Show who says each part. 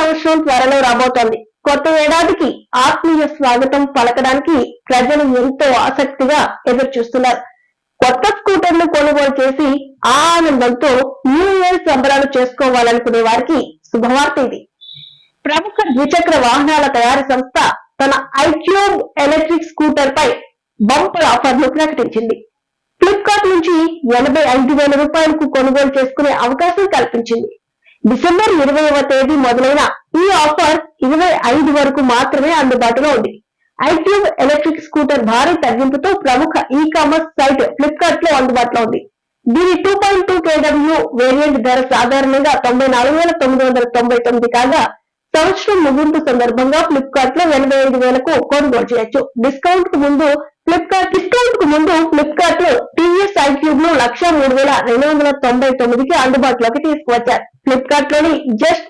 Speaker 1: సంవత్సరం త్వరలో రాబోతోంది. కొత్త ఏడాదికి ఆత్మీయ స్వాగతం పలకడానికి ప్రజలు ఎంతో ఆసక్తిగా ఎదురు చూస్తున్నారు. కొత్త స్కూటర్లు కొనుగోలు చేసి ఆ ఆనందంతో న్యూ ఇయర్ సంబరాలు చేసుకోవాలనుకునే వారికి శుభవార్త ఇది. ప్రముఖ ద్విచక్ర వాహనాల తయారీ సంస్థ తన ఐక్యూబ్ ఎలక్ట్రిక్ స్కూటర్ పై బంపర్ ఆఫర్ను ప్రకటించింది. ఫ్లిప్కార్ట్ నుంచి 85,000 రూపాయలకు కొనుగోలు చేసుకునే అవకాశం కల్పించింది. డిసెంబర్ 20వ తేదీ మొదలైన ఈ ఆఫర్ 25 వరకు మాత్రమే అందుబాటులో ఉంది. ఐక్యూబ్ ఎలక్ట్రిక్ స్కూటర్ భారీ తగ్గింపుతో ప్రముఖ ఈ కామర్స్ సైట్ ఫ్లిప్కార్ట్ లో అందుబాటులో ఉంది. దీని 2.2 kW వేరియంట్ ధర సాధారణంగా 94,999 కాగా సంవత్సరం ముగింపు సందర్భంగా ఫ్లిప్కార్ట్ లో 85,000కు కొనుగోలు చేయొచ్చు. డిస్కౌంట్ కు ముందు ఫ్లిప్కార్ట్ లో టీవీఎస్ ఐక్యూబ్ ను 1,03,299కి అందుబాటులోకి తీసుకువచ్చారు. ఫ్లిప్కార్ట్ లోని జస్ట్